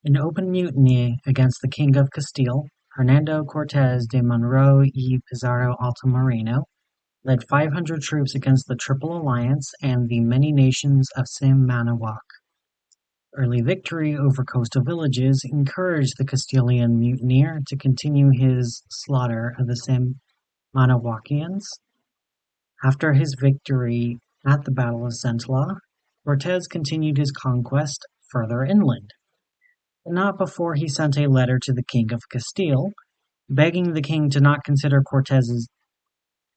An open mutiny against the King of Castile, Hernando Cortes de Monroe y Pizarro Altamirano, led 500 troops against the Triple Alliance and the many nations of Manahuac. Early victory over coastal villages encouraged the Castilian mutineer to continue his slaughter of the Manahuacians. After his victory at the Battle of Centla, Cortes continued his conquest further inland, but not before he sent a letter to the King of Castile, begging the king to not consider Cortes's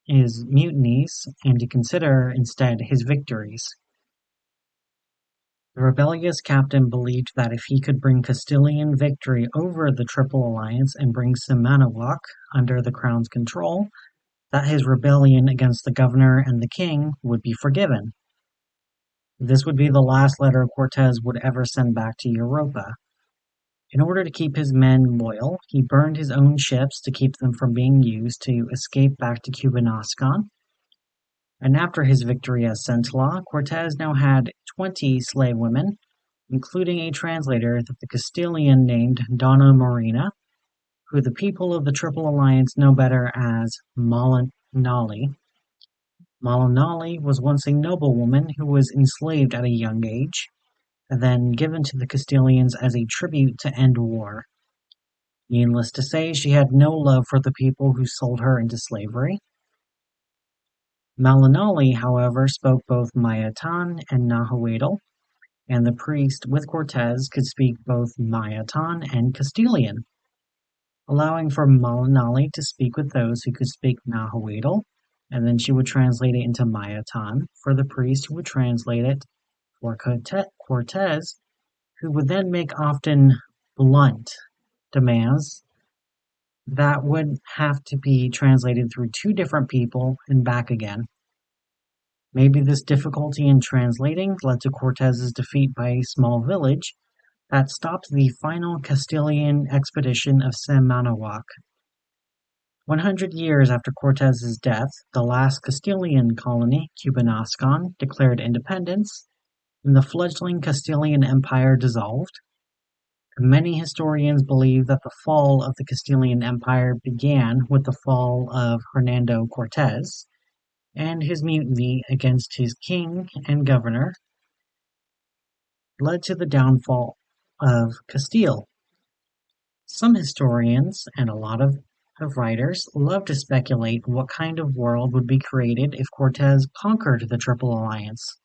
mutinies and to consider instead his victories. The rebellious captain believed that if he could bring Castilian victory over the Triple Alliance and bring Manahuac under the crown's control, that his rebellion against the governor and the king would be forgiven. This would be the last letter Cortes would ever send back to Europa. In order to keep his men loyal, he burned his own ships to keep them from being used to escape back to Cubanascan. And after his victory at Centla, Cortes now had 20 slave women, including a translator that the Castilian named Donna Marina, who the people of the Triple Alliance know better as Malinali. Malinali was once a noblewoman who was enslaved at a young age, and then given to the Castilians as a tribute to end war. Needless to say, she had no love for the people who sold her into slavery. Malinali, however, spoke both Mayatan and Nahuatl, and the priest with Cortes could speak both Mayatan and Castilian, allowing for Malinali to speak with those who could speak Nahuatl, and then she would translate it into Mayatan for the priest who would translate it for Cortes, who would then make often blunt demands that would have to be translated through two different people and back again. Maybe this difficulty in translating led to Cortes's defeat by a small village that stopped the final Castilian expedition of Manahuac. 100 years after Cortes's death, the last Castilian colony, Cubanascan, declared independence, and the fledgling Castilian Empire dissolved. Many historians believe that the fall of the Castilian Empire began with the fall of Hernando Cortes and his mutiny against his king and governor led to the downfall of Castile. Some historians and a lot of writers love to speculate what kind of world would be created if Cortes conquered the Triple Alliance.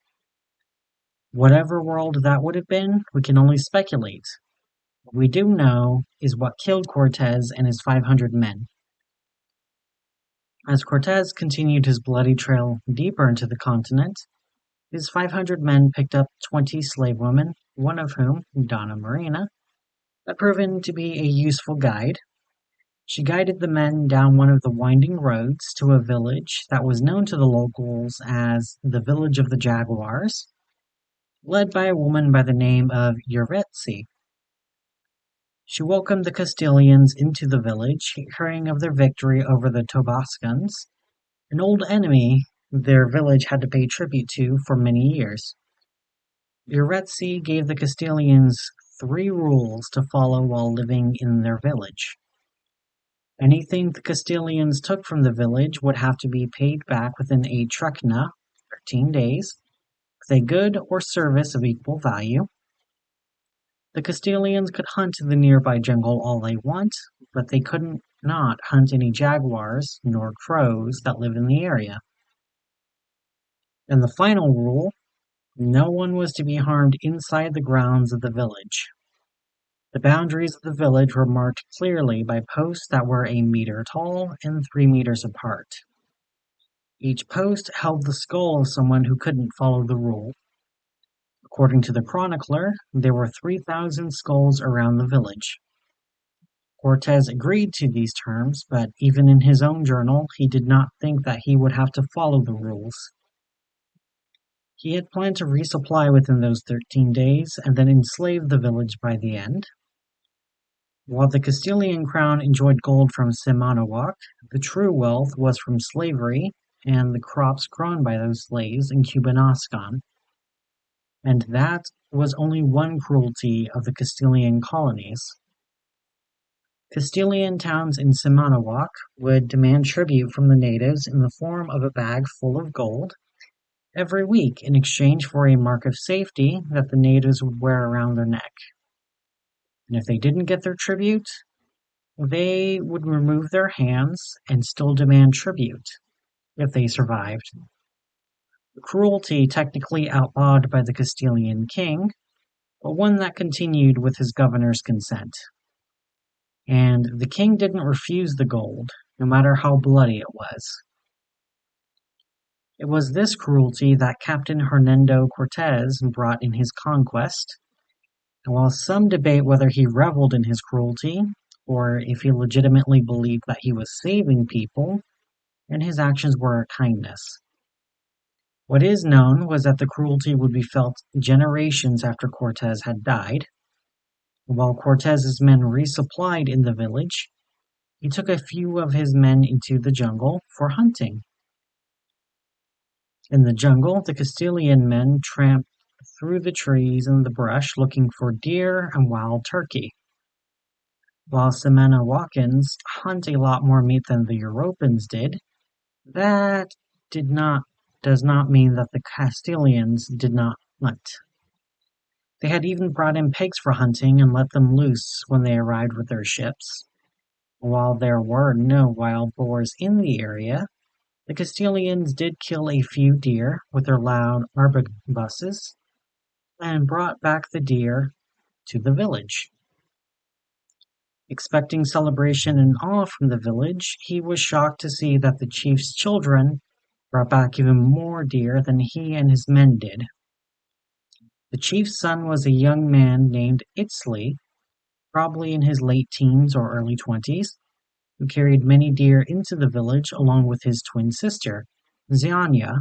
Whatever world that would have been, we can only speculate. What we do know is what killed Cortes and his 500 men. As Cortes continued his bloody trail deeper into the continent, his 500 men picked up 20 slave women, one of whom, Donna Marina, had proven to be a useful guide. She guided the men down one of the winding roads to a village that was known to the locals as the Village of the Jaguars, led by a woman by the name of Yuretsi. She welcomed the Castilians into the village, hearing of their victory over the Tobascans, an old enemy their village had to pay tribute to for many years. Yuretsi gave the Castilians 3 rules to follow while living in their village. Anything the Castilians took from the village would have to be paid back within a trecna, 13 days, with a good or service of equal value. The Castilians could hunt in the nearby jungle all they want, but they could not hunt any jaguars nor crows that live in the area. And the final rule, no one was to be harmed inside the grounds of the village. The boundaries of the village were marked clearly by posts that were a meter tall and 3 meters apart. Each post held the skull of someone who couldn't follow the rule. According to the chronicler, there were 3,000 skulls around the village. Cortes agreed to these terms, but even in his own journal, he did not think that he would have to follow the rules. He had planned to resupply within those 13 days and then enslave the village by the end. While the Castilian crown enjoyed gold from Manahuac, the true wealth was from slavery and the crops grown by those slaves in Cubanascan. And that was only one cruelty of the Castilian colonies. Castilian towns in Simanawak would demand tribute from the natives in the form of a bag full of gold every week in exchange for a mark of safety that the natives would wear around their neck. And if they didn't get their tribute, they would remove their hands and still demand tribute if they survived. The cruelty technically outlawed by the Castilian king, but one that continued with his governor's consent. And the king didn't refuse the gold, no matter how bloody it was. It was this cruelty that Captain Hernando Cortes brought in his conquest, and while some debate whether he reveled in his cruelty, or if he legitimately believed that he was saving people, and his actions were a kindness. What is known was that the cruelty would be felt generations after Cortes had died. While Cortes's men resupplied in the village, he took a few of his men into the jungle for hunting. In the jungle, the Castilian men tramped through the trees and the brush looking for deer and wild turkey. While Simanawakans hunt a lot more meat than the Europans did, that does not mean that the Castilians did not hunt. They had even brought in pigs for hunting and let them loose when they arrived with their ships. While there were no wild boars in the area, the Castilians did kill a few deer with their loud arquebuses and brought back the deer to the village. Expecting celebration and awe from the village, he was shocked to see that the chief's children brought back even more deer than he and his men did. The chief's son was a young man named Itzli, probably in his late teens or early 20s, who carried many deer into the village along with his twin sister, Zianya.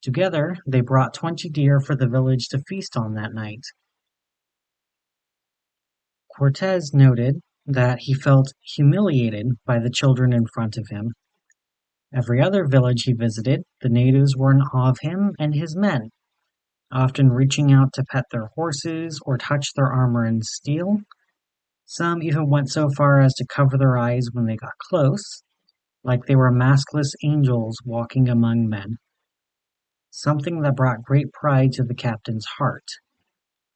Together, they brought 20 deer for the village to feast on that night. Cortes noted that he felt humiliated by the children in front of him. Every other village he visited, the natives were in awe of him and his men, often reaching out to pet their horses or touch their armor and steel. Some even went so far as to cover their eyes when they got close, like they were maskless angels walking among men. Something that brought great pride to the captain's heart.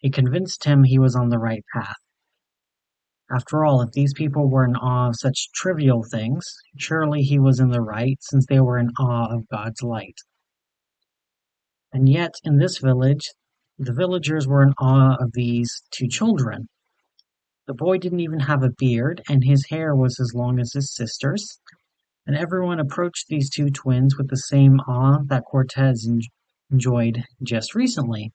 It convinced him he was on the right path. After all, if these people were in awe of such trivial things, surely he was in the right, since they were in awe of God's light. And yet, in this village, the villagers were in awe of these two children. The boy didn't even have a beard, and his hair was as long as his sister's, and everyone approached these two twins with the same awe that Cortes enjoyed just recently.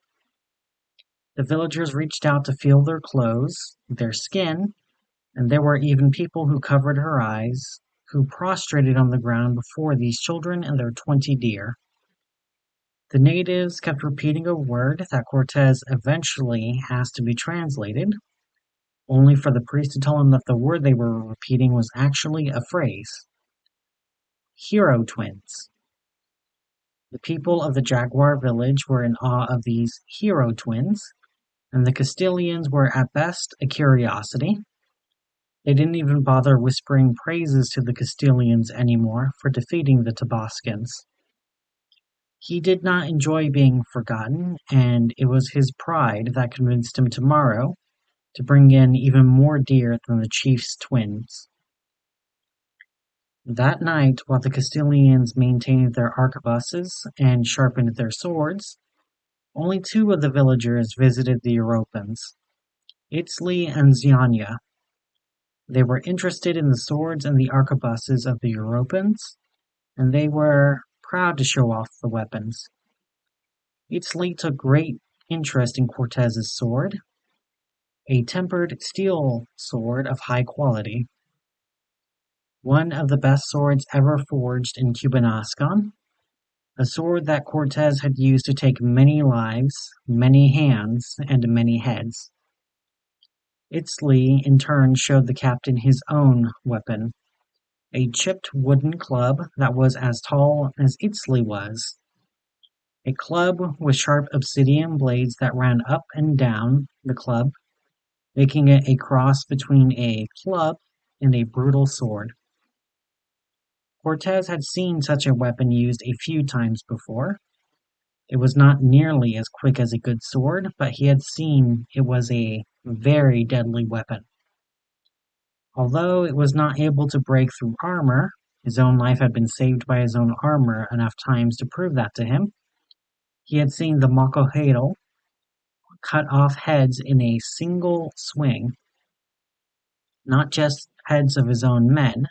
The villagers reached out to feel their clothes, their skin, and there were even people who covered her eyes, who prostrated on the ground before these children and their 20 deer. The natives kept repeating a word that Cortes eventually asked to be translated, only for the priest to tell him that the word they were repeating was actually a phrase. Hero twins. The people of the Jaguar village were in awe of these hero twins, and the Castilians were at best a curiosity. They didn't even bother whispering praises to the Castilians anymore for defeating the Tabascans. He did not enjoy being forgotten, and it was his pride that convinced him tomorrow to bring in even more deer than the chief's twins. That night, while the Castilians maintained their arquebuses and sharpened their swords, only two of the villagers visited the Europans, Itzli and Zianya. They were interested in the swords and the arquebuses of the Europans, and they were proud to show off the weapons. Itzli took great interest in Cortes's sword, a tempered steel sword of high quality. One of the best swords ever forged in Cubanascan, a sword that Cortes had used to take many lives, many hands, and many heads. Itzli in turn showed the captain his own weapon, a chipped wooden club that was as tall as Itzli was. A club with sharp obsidian blades that ran up and down the club, making it a cross between a club and a brutal sword. Cortes had seen such a weapon used a few times before. It was not nearly as quick as a good sword, but he had seen it was a very deadly weapon. Although it was not able to break through armor, his own life had been saved by his own armor enough times to prove that to him. He had seen the Makohedal cut off heads in a single swing, not just heads of his own men,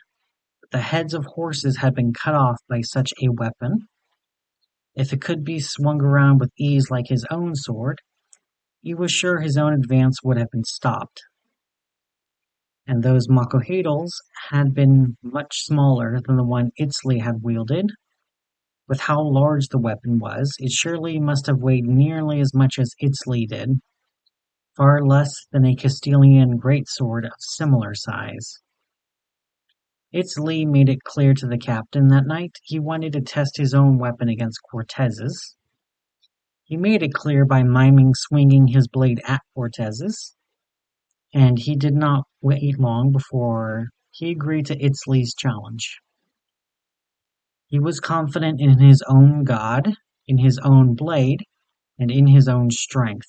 but the heads of horses had been cut off by such a weapon. If it could be swung around with ease like his own sword, he was sure his own advance would have been stopped. And those Makohedals had been much smaller than the one Itzli had wielded. With how large the weapon was, it surely must have weighed nearly as much as Itzli did, far less than a Castilian greatsword of similar size. Itzli made it clear to the captain that night he wanted to test his own weapon against Cortes's. He made it clear by miming swinging his blade at Cortes's, and he did not wait long before he agreed to Itzli's challenge. He was confident in his own god, in his own blade, and in his own strength.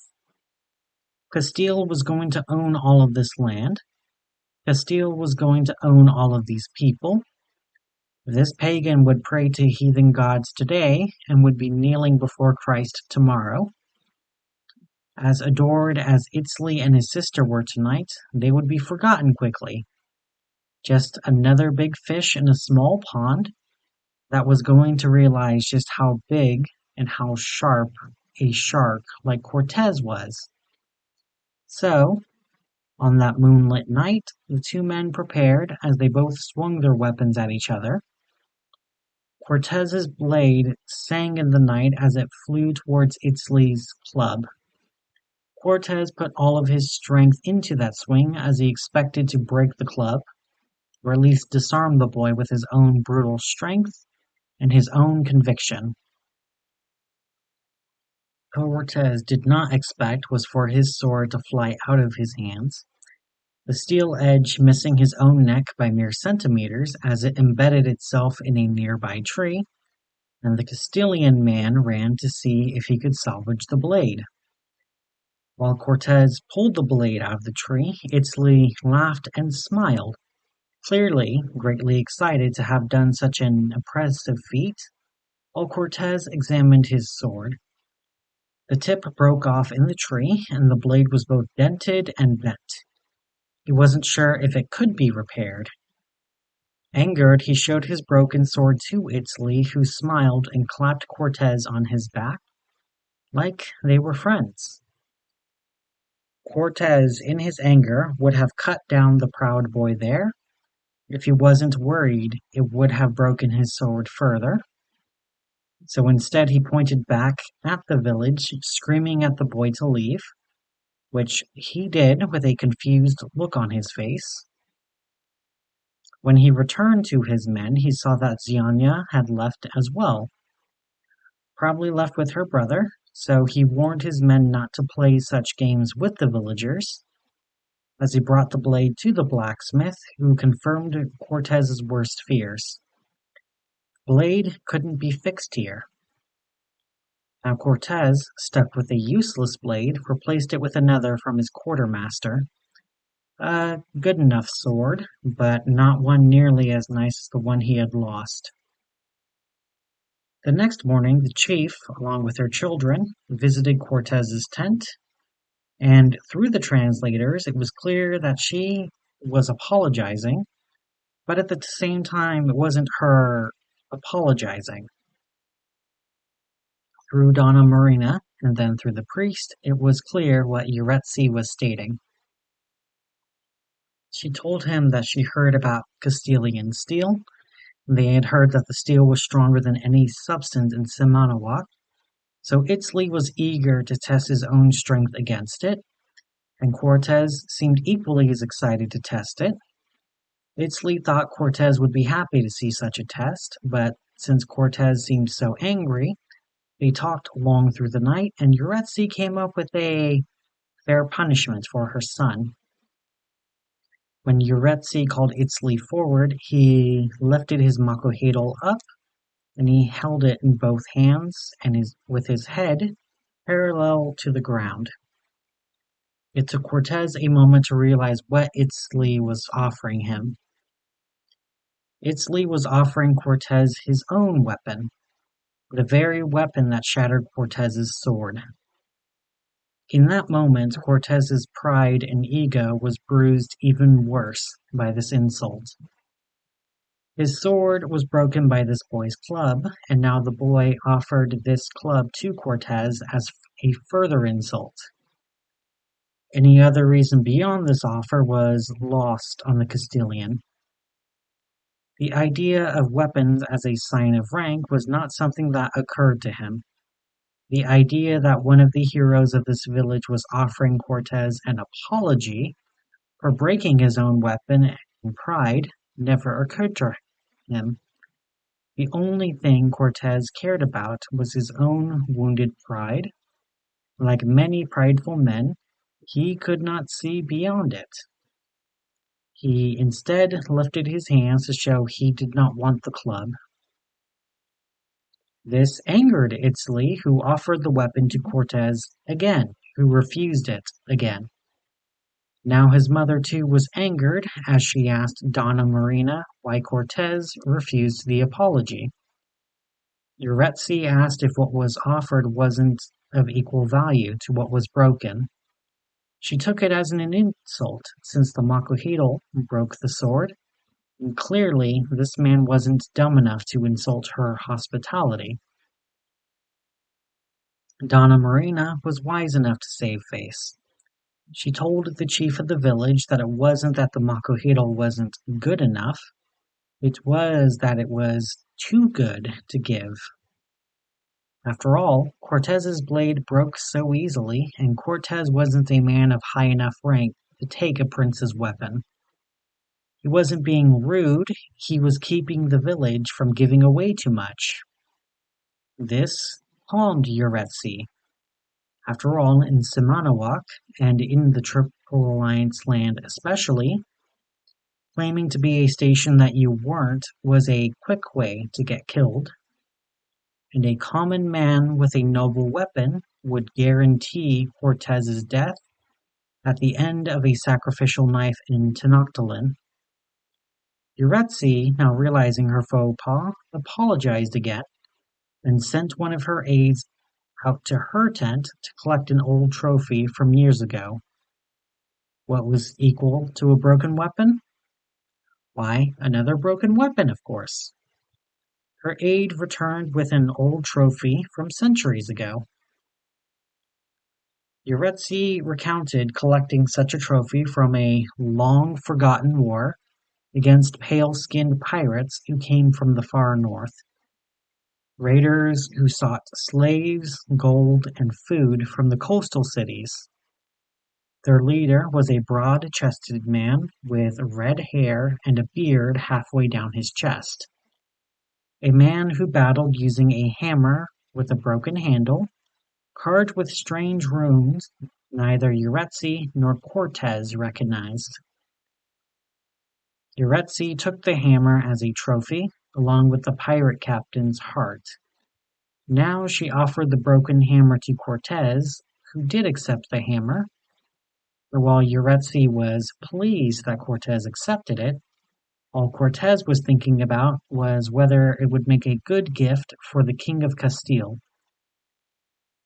Castile was going to own all of this land. Castile was going to own all of these people. This pagan would pray to heathen gods today and would be kneeling before Christ tomorrow. As adored as Itzli and his sister were tonight, they would be forgotten quickly. Just another big fish in a small pond that was going to realize just how big and how sharp a shark like Cortes was. So, on that moonlit night, the two men prepared as they both swung their weapons at each other. Cortes's blade sang in the night as it flew towards Itzli's club. Cortes put all of his strength into that swing as he expected to break the club, or at least disarm the boy with his own brutal strength and his own conviction. Cortes did not expect was for his sword to fly out of his hands, the steel edge missing his own neck by mere centimeters as it embedded itself in a nearby tree, and the Castilian man ran to see if he could salvage the blade. While Cortes pulled the blade out of the tree, Itzli laughed and smiled, clearly greatly excited to have done such an impressive feat, while Cortes examined his sword. The tip broke off in the tree, and the blade was both dented and bent. He wasn't sure if it could be repaired. Angered, he showed his broken sword to Itzli, who smiled and clapped Cortes on his back, like they were friends. Cortes, in his anger, would have cut down the proud boy there. If he wasn't worried, it would have broken his sword further. So instead he pointed back at the village, screaming at the boy to leave, which he did with a confused look on his face. When he returned to his men, he saw that Zianya had left as well, probably left with her brother, so he warned his men not to play such games with the villagers, as he brought the blade to the blacksmith, who confirmed Cortes's worst fears. Blade couldn't be fixed here. Now Cortes, stuck with a useless blade, replaced it with another from his quartermaster. A good enough sword, but not one nearly as nice as the one he had lost. The next morning, the chief, along with her children, visited Cortes's tent, and through the translators, it was clear that she was apologizing, but at the same time, it wasn't her apologizing. Through Donna Marina, and then through the priest, it was clear what Uretzi was stating. She told him that she heard about Castilian steel. They had heard that the steel was stronger than any substance in Simanawak, so Itzli was eager to test his own strength against it, and Cortes seemed equally as excited to test it. Itzli thought Cortes would be happy to see such a test, but since Cortes seemed so angry, They talked long through the night, and Yuretsi came up with a fair punishment for her son. When Yuretsi called Itzli forward, he lifted his makohedel up, and he held it in both hands and with his head parallel to the ground. It took Cortes a moment to realize what Itzli was offering him. Itzli was offering Cortes his own weapon, the very weapon that shattered Cortes's sword. In that moment, Cortes's pride and ego was bruised even worse by this insult. His sword was broken by this boy's club, and now the boy offered this club to Cortes as a further insult. Any other reason beyond this offer was lost on the Castilian. The idea of weapons as a sign of rank was not something that occurred to him. The idea that one of the heroes of this village was offering Cortes an apology for breaking his own weapon and pride never occurred to him. The only thing Cortes cared about was his own wounded pride. Like many prideful men, he could not see beyond it. He instead lifted his hands to show he did not want the club. This angered Itzli, who offered the weapon to Cortes again, who refused it again. Now his mother too was angered, as she asked Donna Marina why Cortes refused the apology. Yuretsi asked if what was offered wasn't of equal value to what was broken. She took it as an insult, since the Makuhito broke the sword, and clearly this man wasn't dumb enough to insult her hospitality. Donna Marina was wise enough to save face. She told the chief of the village that it wasn't that the Makuhito wasn't good enough, it was that it was too good to give. After all, Cortes's blade broke so easily, and Cortes wasn't a man of high enough rank to take a prince's weapon. He wasn't being rude, he was keeping the village from giving away too much. This calmed Yuretsi. After all, in Simanawak, and in the Triple Alliance land especially, claiming to be a station that you weren't was a quick way to get killed. And a common man with a noble weapon would guarantee Cortes's death at the end of a sacrificial knife in Tenochtitlan. Yuretsi, now realizing her faux pas, apologized again, and sent one of her aides out to her tent to collect an old trophy from years ago. What was equal to a broken weapon? Why, another broken weapon, of course. Her aide returned with an old trophy from centuries ago. Yuretsi recounted collecting such a trophy from a long-forgotten war against pale-skinned pirates who came from the far north. Raiders who sought slaves, gold, and food from the coastal cities. Their leader was a broad-chested man with red hair and a beard halfway down his chest. A man who battled using a hammer with a broken handle, carved with strange runes neither Yuretsi nor Cortes recognized. Yuretsi took the hammer as a trophy, along with the pirate captain's heart. Now she offered the broken hammer to Cortes, who did accept the hammer. But while Yuretsi was pleased that Cortes accepted it, all Cortes was thinking about was whether it would make a good gift for the King of Castile.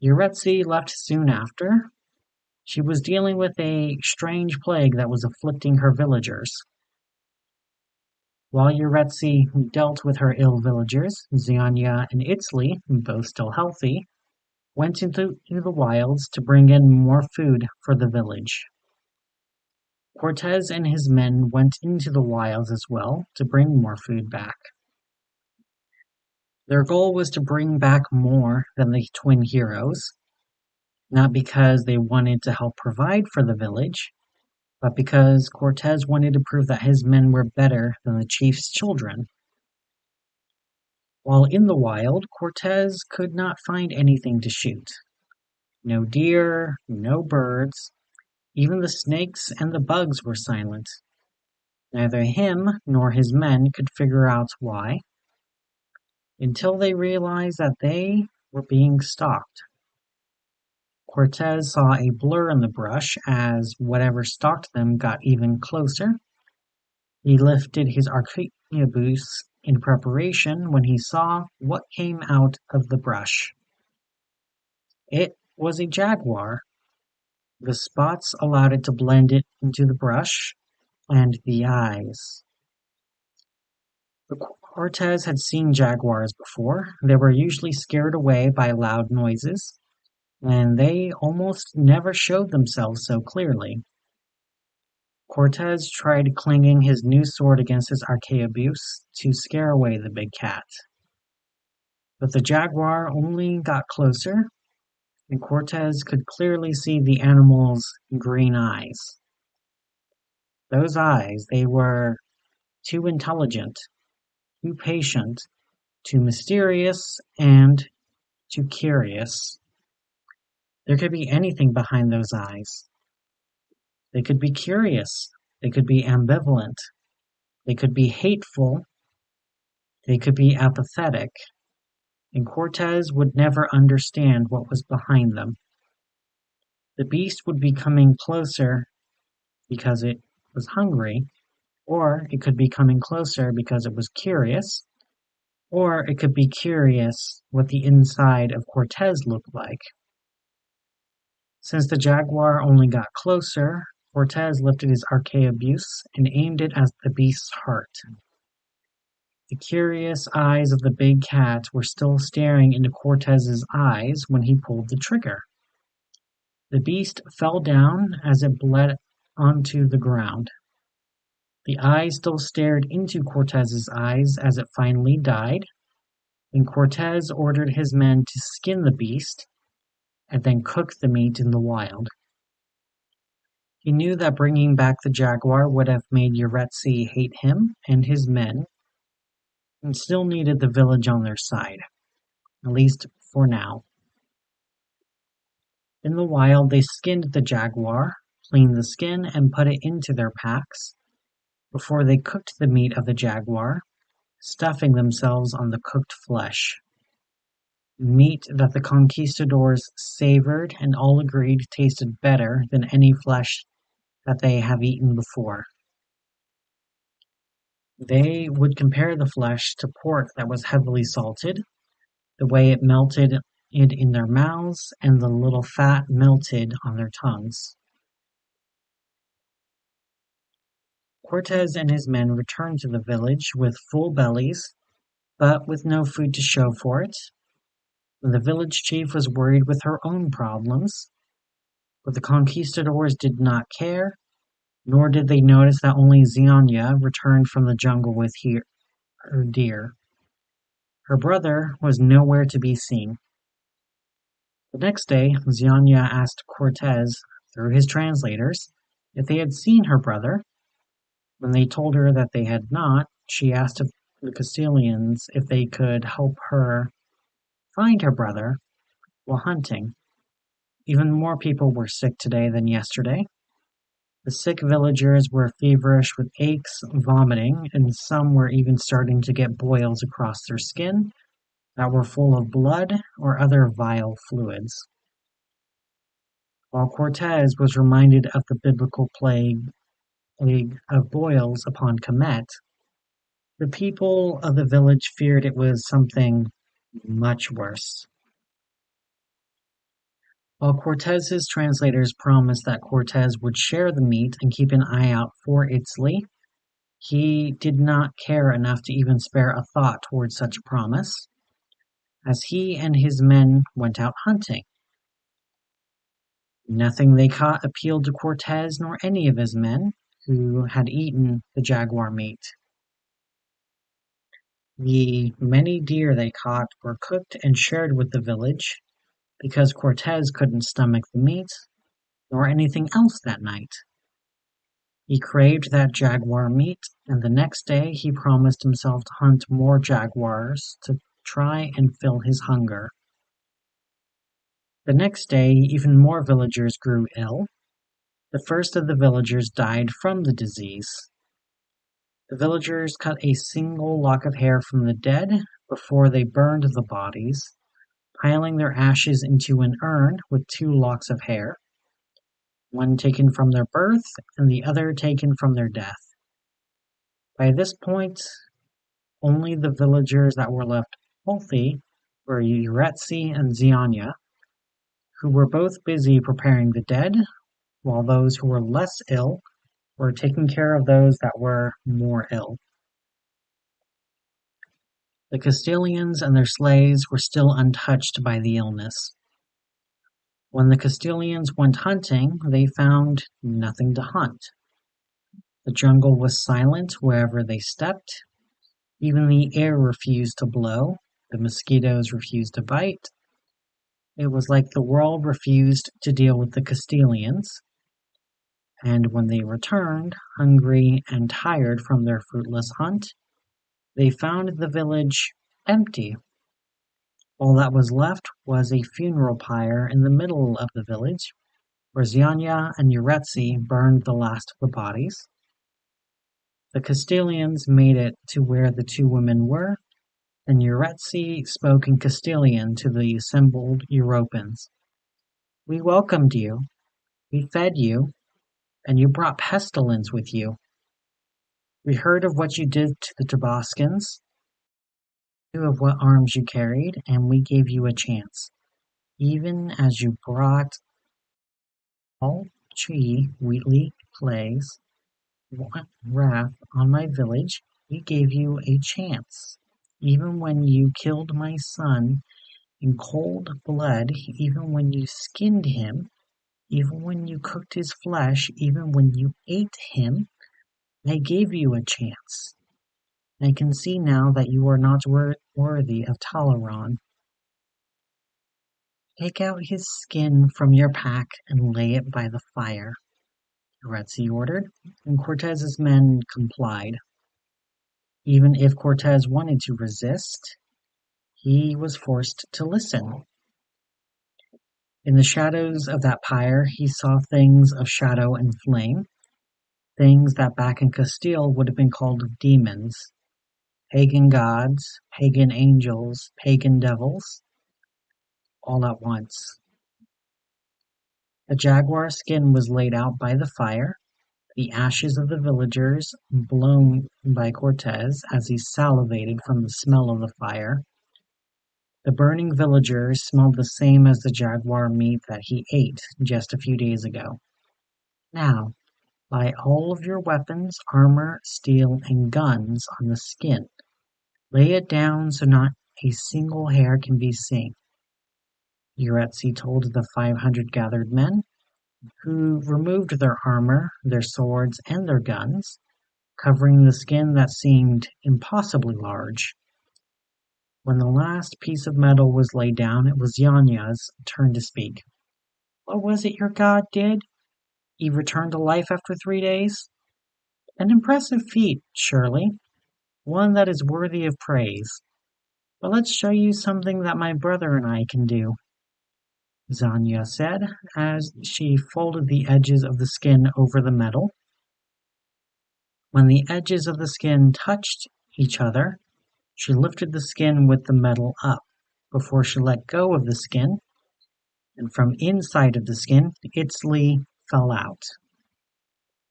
Yuretsi left soon after. She was dealing with a strange plague that was afflicting her villagers. While Yuretsi dealt with her ill villagers, Zianya and Itzli, both still healthy, went into the wilds to bring in more food for the village. Cortes and his men went into the wilds as well to bring more food back. Their goal was to bring back more than the twin heroes, not because they wanted to help provide for the village, but because Cortes wanted to prove that his men were better than the chief's children. While in the wild, Cortes could not find anything to shoot. No deer, no birds, even the snakes and the bugs were silent. Neither him nor his men could figure out why, until they realized that they were being stalked. Cortes saw a blur in the brush as whatever stalked them got even closer. He lifted his arquebus in preparation when he saw what came out of the brush. It was a jaguar. The spots allowed it to blend it into the brush, and the eyes. The Cortes had seen jaguars before. They were usually scared away by loud noises, and they almost never showed themselves so clearly. Cortes tried clinging his new sword against his arquebus to scare away the big cat. But the jaguar only got closer, and Cortes could clearly see the animal's green eyes. Those eyes, they were too intelligent, too patient, too mysterious, and too curious. There could be anything behind those eyes. They could be curious. They could be ambivalent. They could be hateful. They could be apathetic. And Cortes would never understand what was behind them. The beast would be coming closer because it was hungry, or it could be coming closer because it was curious, or it could be curious what the inside of Cortes looked like. Since the jaguar only got closer, Cortes lifted his arquebus and aimed it at the beast's heart. The curious eyes of the big cat were still staring into Cortes's eyes when he pulled the trigger. The beast fell down as it bled onto the ground. The eyes still stared into Cortes's eyes as it finally died, and Cortes ordered his men to skin the beast and then cook the meat in the wild. He knew that bringing back the jaguar would have made Yaretsi hate him and his men, and still needed the village on their side, at least for now. In the wild, they skinned the jaguar, cleaned the skin, and put it into their packs before they cooked the meat of the jaguar, stuffing themselves on the cooked flesh. Meat that the conquistadors savored and all agreed tasted better than any flesh that they have eaten before. They would compare the flesh to pork that was heavily salted, the way it melted it in their mouths, and the little fat melted on their tongues. Cortes and his men returned to the village with full bellies, but with no food to show for it. The village chief was worried with her own problems, but the conquistadors did not care, nor did they notice that only Zianya returned from the jungle with her deer. Her brother was nowhere to be seen. The next day, Zianya asked Cortes, through his translators, if they had seen her brother. When they told her that they had not, she asked the Castilians if they could help her find her brother while hunting. Even more people were sick today than yesterday. The sick villagers were feverish with aches, vomiting, and some were even starting to get boils across their skin that were full of blood or other vile fluids. While Cortes was reminded of the biblical plague of boils upon Kemet, the people of the village feared it was something much worse. While Cortes's translators promised that Cortes would share the meat and keep an eye out for Itzli, he did not care enough to even spare a thought towards such a promise, as he and his men went out hunting. Nothing they caught appealed to Cortes nor any of his men, who had eaten the jaguar meat. The many deer they caught were cooked and shared with the village, because Cortes couldn't stomach the meat, nor anything else that night. He craved that jaguar meat, and the next day he promised himself to hunt more jaguars to try and fill his hunger. The next day, even more villagers grew ill. The first of the villagers died from the disease. The villagers cut a single lock of hair from the dead before they burned the bodies, piling their ashes into an urn with 2 locks of hair, one taken from their birth and the other taken from their death. By this point, only the villagers that were left healthy were Yuretsi and Zianya, who were both busy preparing the dead, while those who were less ill were taking care of those that were more ill. The Castilians and their slaves were still untouched by the illness. When the Castilians went hunting, they found nothing to hunt. The jungle was silent wherever they stepped. Even the air refused to blow. The mosquitoes refused to bite. It was like the world refused to deal with the Castilians. And when they returned, hungry and tired from their fruitless hunt, they found the village empty. All that was left was a funeral pyre in the middle of the village, where Zianya and Yuretsi burned the last of the bodies. The Castilians made it to where the 2 women were, and Yuretsi spoke in Castilian to the assembled Europans. "We welcomed you, we fed you, and you brought pestilence with you. We heard of what you did to the Tabascans, knew of what arms you carried, and we gave you a chance. Even as you brought all tree, wheatly plagues, wrath on my village, we gave you a chance. Even when you killed my son in cold blood, even when you skinned him, even when you cooked his flesh, even when you ate him, I gave you a chance. I can see now that you are not worthy of Talaran. Take out his skin from your pack and lay it by the fire," Yuretsi ordered, and Cortes's men complied. Even if Cortes wanted to resist, he was forced to listen. In the shadows of that pyre he saw things of shadow and flame, things that back in Castile would have been called demons, pagan gods, pagan angels, pagan devils, all at once. A jaguar skin was laid out by the fire, the ashes of the villagers blown by Cortes as he salivated from the smell of the fire. The burning villagers smelled the same as the jaguar meat that he ate just a few days ago. "Now, lay all of your weapons, armor, steel, and guns on the skin. Lay it down so not a single hair can be seen," Yuretsi told the 500 gathered men, who removed their armor, their swords, and their guns, covering the skin that seemed impossibly large. When the last piece of metal was laid down, it was Yanya's turn to speak. "What was it your god did? He returned to life after 3 days? An impressive feat, surely. One that is worthy of praise. But let's show you something that my brother and I can do," Zanya said, as she folded the edges of the skin over the metal. When the edges of the skin touched each other, she lifted the skin with the metal up, before she let go of the skin, and from inside of the skin, Itzli fell out.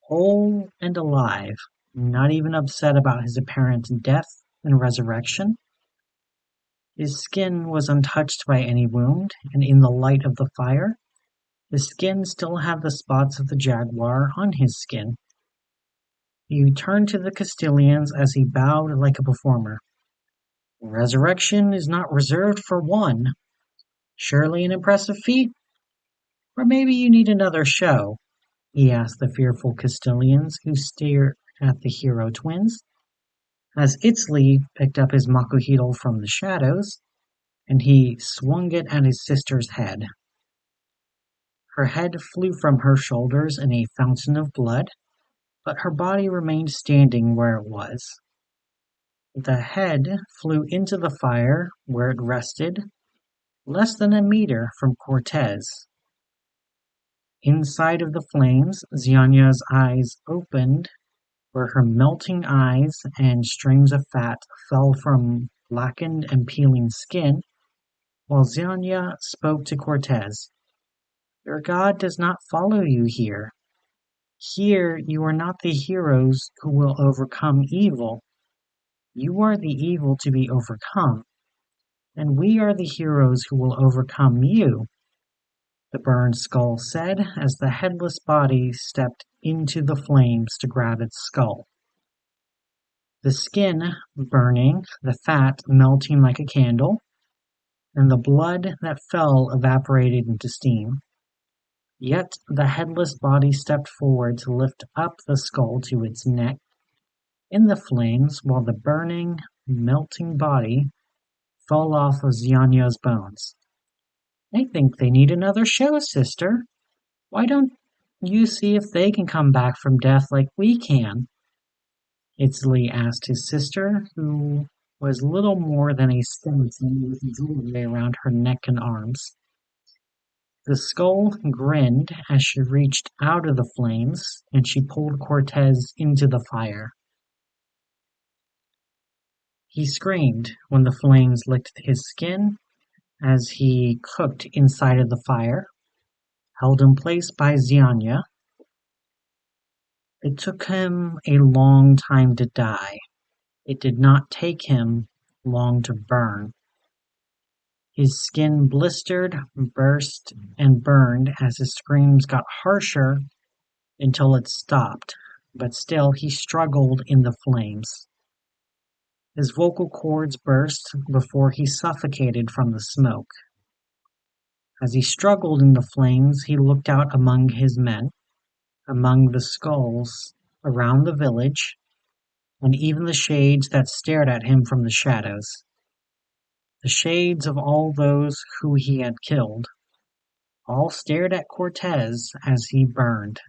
Whole and alive, not even upset about his apparent death and resurrection. His skin was untouched by any wound, and in the light of the fire, the skin still had the spots of the jaguar on his skin. He turned to the Castilians as he bowed like a performer. "Resurrection is not reserved for one. Surely an impressive feat? Or maybe you need another show?" he asked the fearful Castilians who stared at the hero twins, as Itzli picked up his makuhito from the shadows, and he swung it at his sister's head. Her head flew from her shoulders in a fountain of blood, but her body remained standing where it was. The head flew into the fire, where it rested, less than a meter from Cortes. Inside of the flames, Xianya's eyes opened, where her melting eyes and streams of fat fell from blackened and peeling skin, while Xianya spoke to Cortes. Your god does not follow you here. Here you are not the heroes who will overcome evil. You are the evil to be overcome, and we are the heroes who will overcome you. The burned skull said as the headless body stepped into the flames to grab its skull. The skin burning, the fat melting like a candle, and the blood that fell evaporated into steam. Yet the headless body stepped forward to lift up the skull to its neck in the flames while the burning, melting body fell off of Xianya's bones. I think they need another show, sister. Why don't you see if they can come back from death like we can? Italy asked his sister, who was little more than a skeleton with jewelry around her neck and arms. The skull grinned as she reached out of the flames, and she pulled Cortes into the fire. He screamed when the flames licked his skin as he cooked inside of the fire, held in place by Xianya. It took him a long time to die. It did not take him long to burn. His skin blistered, burst, and burned as his screams got harsher until it stopped, but still he struggled in the flames. His vocal cords burst before he suffocated from the smoke. As he struggled in the flames, he looked out among his men, among the skulls around the village, and even the shades that stared at him from the shadows. The shades of all those who he had killed, all stared at Cortes as he burned.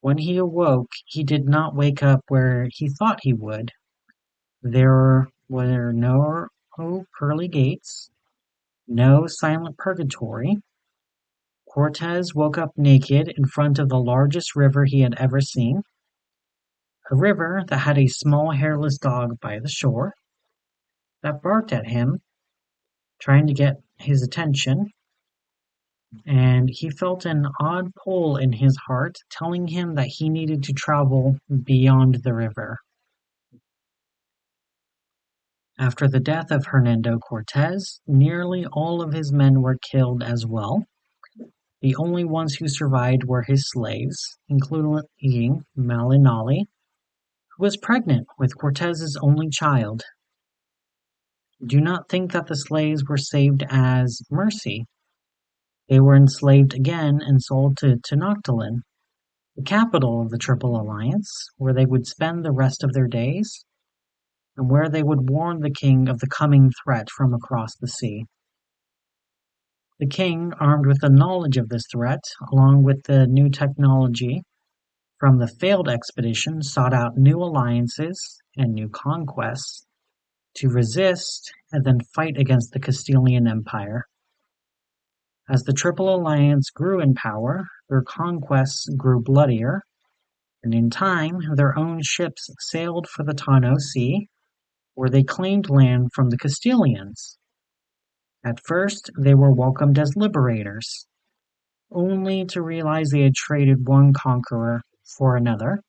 When he awoke, he did not wake up where he thought he would. There were no pearly gates, no silent purgatory. Cortes woke up naked in front of the largest river he had ever seen, a river that had a small hairless dog by the shore that barked at him, trying to get his attention, and he felt an odd pull in his heart telling him that he needed to travel beyond the river. After the death of Hernando Cortes, nearly all of his men were killed as well. The only ones who survived were his slaves, including Malinali, who was pregnant with Cortes's only child. Do not think that the slaves were saved as mercy. They were enslaved again and sold to Tenochtitlan, the capital of the Triple Alliance, where they would spend the rest of their days, and where they would warn the king of the coming threat from across the sea. The king, armed with the knowledge of this threat, along with the new technology from the failed expedition, sought out new alliances and new conquests to resist and then fight against the Castilian Empire. As the Triple Alliance grew in power, their conquests grew bloodier, and in time their own ships sailed for the Tano Sea, where they claimed land from the Castilians. At first, they were welcomed as liberators, only to realize they had traded one conqueror for another.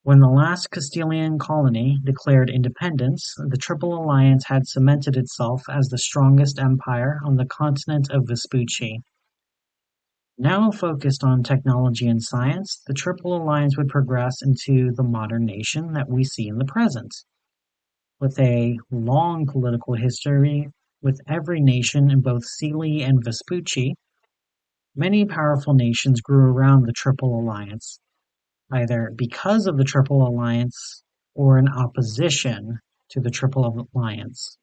When the last Castilian colony declared independence, the Triple Alliance had cemented itself as the strongest empire on the continent of Vespucci. Now focused on technology and science, the Triple Alliance would progress into the modern nation that we see in the present. With a long political history with every nation in both Sealy and Vespucci, many powerful nations grew around the Triple Alliance, either because of the Triple Alliance or in opposition to the Triple Alliance.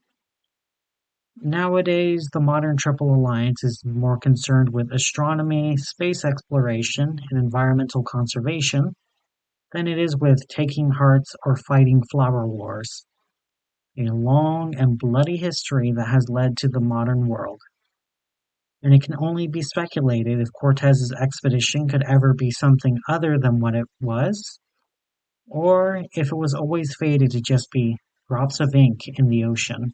Nowadays, the modern Triple Alliance is more concerned with astronomy, space exploration, and environmental conservation than it is with taking hearts or fighting flower wars, a long and bloody history that has led to the modern world. And it can only be speculated if Cortez's expedition could ever be something other than what it was, or if it was always fated to just be drops of ink in the ocean.